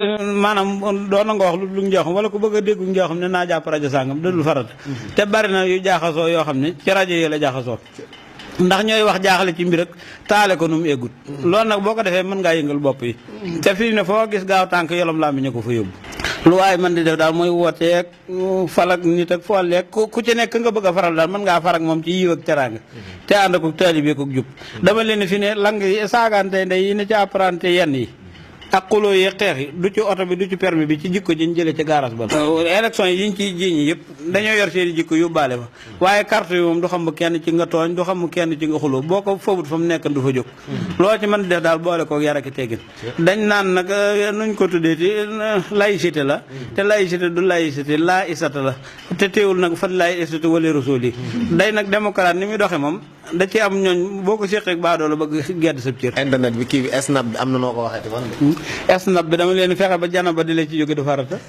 maanaam doon na nga wax lu njooxam wala ku bëgg a déggu njooxam ne naa jàpp rajo sàngam dadul farata te bari na yu jaaxasoo yoo xam ne ci rajo yi la jaaxasoo ndax ñooy wax jaaxle ci mbir ak taale ko nu mu eggut loolu nag boo ko defee mën ngaa yëngal bopp yi te fii ne foo gis gaaw tànk yolom laa mi ñu ko fa yóbbu lu waaye man di def daal mooy wooteeg falak nit ak folleeg ku ci nekk nga bëgg a faral daal mën ngaa farak moom ci yiw ak teraanga te ànd ko taalibe ko jub dama leen fi ne lang yi saagante ndey yi ne ci apprenti yenn yi ak xuloo yi xeex yi du ci oto bi du ci permis bi ci jikko ji ñu jëlee ci garage ba élection yi ñu ciy jiiñi yëpp dañoo yor seeni jikko yóbbaale fa waaye carte yi moom du xam kenn ci nga tooñ du xam kenn ci nga xuloo boo ko foobut fa mu nekk du fa jóg loo ci mën def daal boole ko yar ak teggin dañ naan nag nuñ ko tuddee ci laïcité la te laïcité du laïcité laa isata la te teewul nag fan laay isata wala rasul yi day nag démocrate ni muy doxe moom da ci am ñooñ boo ko séqeek baadoo la bëgg gedd sa cër internet bi kii bi snap bi am na noo ko waxeeti man snap bi dama leen fexe ba jana ba di la ci jóge du farata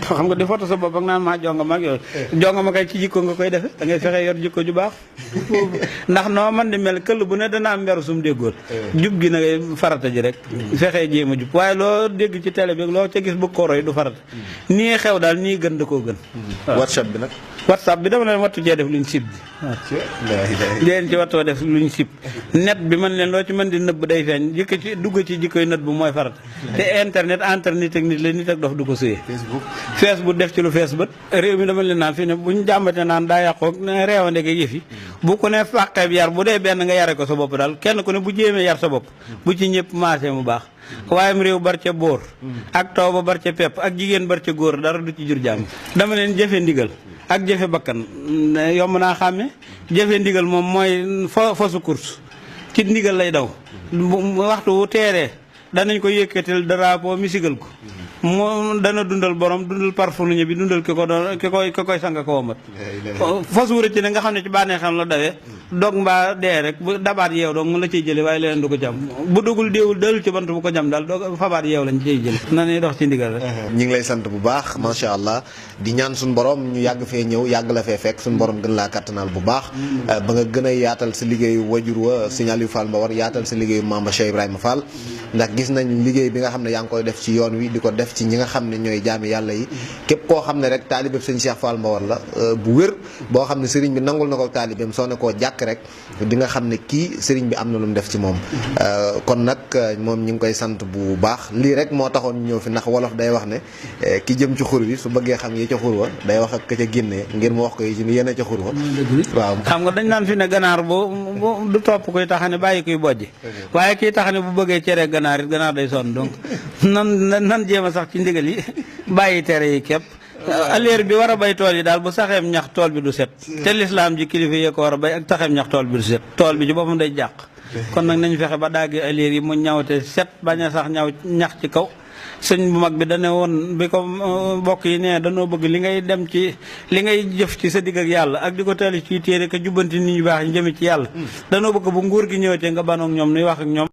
xam nga di foto sa bopp ak naan maa jonga mag yooyu jonga ma kay ci jikko nga koy defe da ngay fexe yor jikko ju baax ndax noo man di mel këll bu ne danaa mberu sum déggoon jub gi na ngay farata ji rek fexee jéem a jub waaye loo dégg ci télé bi loo ca gis bu ko roy du farata nii xew daal nii gën da koo gën whatsapp bi nag whatsapp bi dama leen wattu cee def luñ sib bi leen ci wattoo def luñ sib net bi man leen loo ci mën di nëbb day feeñ jikko ci dugg ci jikkoy net bu mooy farata te internet entre nit ak nit la nit ak dof du ko sëyee Facebook def ci lu fees bët réew mi dama leen naan fii ne buñ jàmbate naan daa yàqoo reewande ga yëf yi bu ku ne fàqeeb yar bu dee benn nga yare ko sa bopp daal kenn ku ne bu jéemee yar sa bopp bu ci ñëpp maasee mu baax waaye mu réew bar ca boor ak taw ba bar ca pepp ak jigéen bar ca góor dara du ci jur jàmm dama leen jëfe ndigal ak jëfe bakkan yomb naa xàmme jëfe ndigal moom mooy fasu course ci ndigal lay daw waxtu wu teeree danañ ko yëkkatil drapeau mi sigal ko moo dana dundal borom dundal parfum bi dundal ki koy sang ko womat fas wuré ci ne nga xam ne ci bànnee xam la dawee dog mbaa dee rek bu dabaat yeew doog mu la ciy jële waaye leneen du ko jam bu dugul déewul dalul ci bant bu ko jam daal doog fabaat yeew lañ ciy jële na ñuy dox ci ndigal rek ñi ngi lay sant bu baax macha allah di ñaan suñu borom ñu yàgg fee ñëw yàgg la fee fekk suñu borom gën laa kattanal bu baax ba nga gën a yaatal sa liggéeyu wajur wa Serigne Aliou Fall Mbawar yaatal sa liggéeyu Mamba Cheikh Ibrahima Fall ndax gis nañ liggéey bi nga xam ne yaa ngi koy def ci yoon wi di ko def ci ñi nga xam ne ñooy jaami yàlla yi képp koo xam ne rek taalibeb sëñ Cheikh Fall Mbawar la bu wér boo xam ne sëriñ bi nangul na ko taalibeem soo ne koo jàkk rek di nga xam ne kii sëriñ bi am na lu mu def ci moom kon nag moom ñi ngi koy sant bu baax lii rek moo taxoon ñëw fi ndax wolof day wax ne ki jëm ci xur wi su bëggee xam yi ca xur wa day wax ak ka ca génnee ngir mu wax ko yi ci yéen a ca xur wa waaw xam nga dañ naan fi ne ganaar bu du topp koy taxane bàyyi koy bojj waaye kii taxane bu bëggee cere ganaar it ganaar day sonn donc nan jéem a sax ci ndigal yi bàyyi tere yi képp aleer bi war a bay tool yi daal bu saxeem ñax tool bi du set te lislaam ji kilifa yee ko war a bay ak taxeem ñax tool bi du set tool bi ci boppam day jàq kon nag nañ fexe ba daggi aleer yi mu ñawte set bañ a sax ñaw ñax ci kaw sëñ bu mag bi dane woon bi ko mbokk yi ne danoo bëgg li ngay dem ci li ngay jëf ci sa digg ak yàlla ak di ko tali ci téere ka jubbanti nit ñu baax ñu jëme ci yàlla danoo bëgg bu nguur gi ñëwatee nga banoog ñoom nuy wax ak ñoom